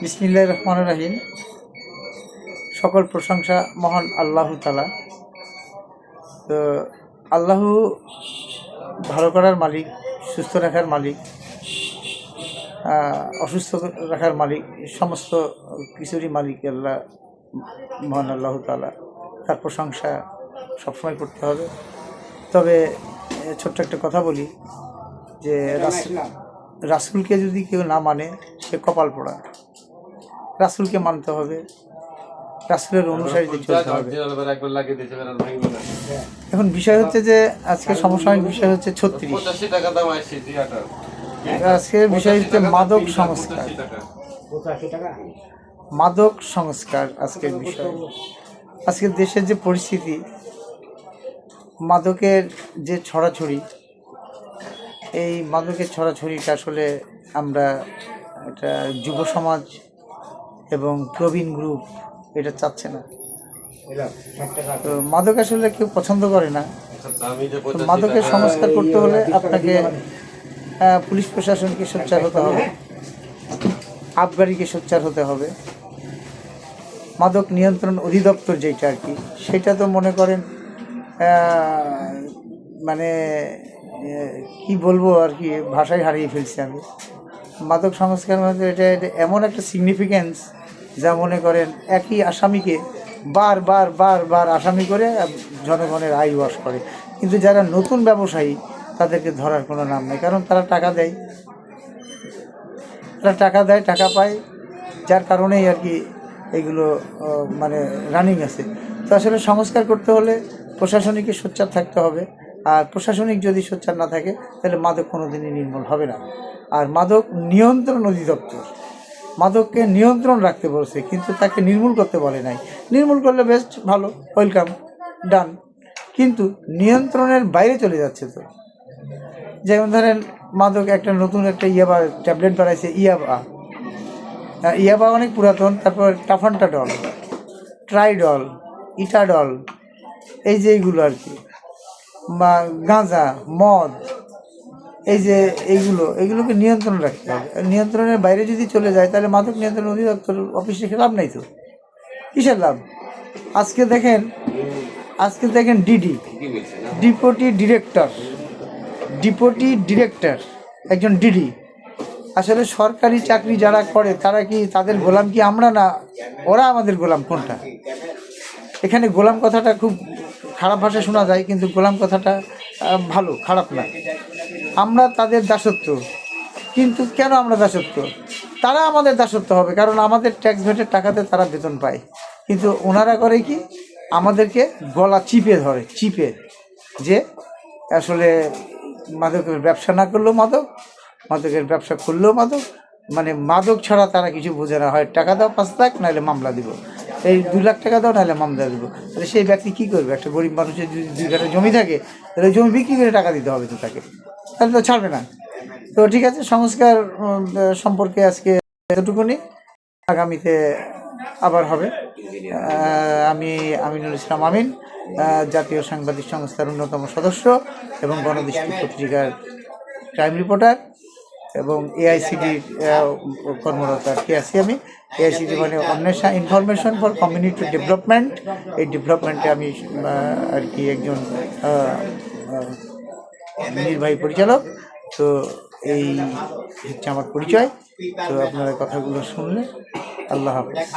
বিসমিল্লাহির রহমানির রহিম। সকল প্রশংসা মহান আল্লাহ তাআলা। তো আল্লাহ ভালো করার মালিক, সুস্থ রাখার মালিক, অসুস্থ রাখার মালিক, সমস্ত কিছুরই মালিক আল্লাহ, মহান আল্লাহ তাআলা। তার প্রশংসা সবসময় করতে হবে। তবে ছোট্ট একটা কথা বলি যে রাসূলকে যদি কেউ না মানে সে কপাল পোড়া। রাসূলকে মানতে হবে, রাসূলের অনুসারীদের চলতে হবে। এখন বিষয় হচ্ছে যে আজকে সমসাময়িক বিষয় হচ্ছে ৩৬। আজকের বিষয় হচ্ছে মাদক সংস্কার। মাদক সংস্কার আজকের বিষয়। আজকের দেশের যে পরিস্থিতি, মাদকের যে ছড়াছড়ি, এই মাদকের ছড়াছড়িটা আসলে আমরা এটা যুব সমাজ এবং প্রবীণ গ্রুপ এটা চাচ্ছে না। তো মাদক আসলে কেউ পছন্দ করে না। মাদকের সংস্কার করতে হলে আপনাকে পুলিশ প্রশাসনকে সোচ্চার হতে হবে, আবগারিকে সোচ্চার হতে হবে। মাদক নিয়ন্ত্রণ অধিদপ্তর যেটা আর কি, সেটা তো মনে করেন মানে কি বলবো আর কি, ভাষায় হারিয়ে ফেলছি আমি। মাদক সংস্কার মধ্যে এটা এমন একটা সিগনিফিক্যান্স যা মনে করেন একই আসামিকে বার আসামি করে জনগণের আই ওয়াশ করে। কিন্তু যারা নতুন ব্যবসায়ী তাদেরকে ধরার কোনো নাম নেই, কারণ তারা টাকা দেয়, টাকা পায়, যার কারণেই আর কি এগুলো মানে রানিং আছে। তো আসলে সংস্কার করতে হলে প্রশাসনিককে সোচ্চার থাকতে হবে। আর প্রশাসনিক যদি সোচ্চার না থাকে তাহলে মাদক কোনো দিনই নির্মূল হবে না। আর মাদক নিয়ন্ত্রণ অধিদপ্তর মাদককে নিয়ন্ত্রণ রাখতে বলছে, কিন্তু তাকে নির্মূল করতে বলে নাই। নির্মূল করলে বেস্ট, ভালো, ওয়েলকাম, ডান। কিন্তু নিয়ন্ত্রণের বাইরে চলে যাচ্ছে। তো যেমন ধরেন মাদক একটা নতুন একটা ইয়াবা ট্যাবলেট বানাইছে, ইয়াবা অনেক পুরাতন। তারপর টাফান্টাডল, ট্রাইডল, ইটাডল, এই যে এইগুলো আর কি, বা গাঁজা, মদ, এই যে এইগুলোকে নিয়ন্ত্রণ রাখতে হবে। নিয়ন্ত্রণের বাইরে যদি চলে যায় তাহলে মাদক নিয়ন্ত্রণ অধিদপ্তর অফিস রেখে লাভ নাই। তো কিসের লাভ? আজকে দেখেন ডিপোটি ডিরেক্টর একজন ডিডি। আসলে সরকারি চাকরি যারা করে তারা কি তাদের গোলাম কি আমরা, না ওরা আমাদের গোলাম? কোনটা? এখানে গোলাম কথাটা খুব খারাপ ভাষায় শোনা যায়, কিন্তু গোলাম কথাটা ভালো, খারাপ না। আমরা তাদের দাসত্ব। কিন্তু কেন আমরা দাসত্ব? তারা আমাদের দাসত্ব হবে, কারণ আমাদের ট্যাক্স ভেটের টাকাতে তারা বেতন পায়। কিন্তু ওনারা করে কি, আমাদেরকে গলা চিপে যে আসলে মাদকের ব্যবসা না করলেও মাদকের ব্যবসা করলেও মাদক, মানে মাদক ছাড়া তারা কিছু বোঝে না। হয় টাকা দাও 5 লাখ, নাহলে মামলা দিব। এই 2 লাখ টাকা দাও, নাহলে মামলা দেবো। তাহলে সেই ব্যক্তি কী করবে? একটা গরিব মানুষের যদি 2 কাঠা জমি থাকে, তাহলে জমি বিক্রি করে টাকা দিতে হবে তো তাকে, তাহলে তো ছাড়বে না। তো ঠিক আছে, সংস্কার সম্পর্কে আজকে এতটুকুনি। আগামীতে আবার হবে। আমি আমিনুল ইসলাম আমিন, জাতীয় সাংবাদিক সংস্থার অন্যতম সদস্য এবং গণদৃষ্টি পত্রিকার ক্রাইম রিপোর্টার এবং এআইসিডির কর্মরত আর কি আছি আমি। এআইসিডি মানে অন্বেষণ ইনফরমেশন ফর কমিউনিটি ডেভেলপমেন্ট। এই ডেভেলপমেন্টে আমি আর কি একজন নির্বাহী পরিচালক। তো এই হচ্ছে আমার পরিচয়। তো আপনারা কথাগুলো শুনলে, আল্লাহ হাফেজ।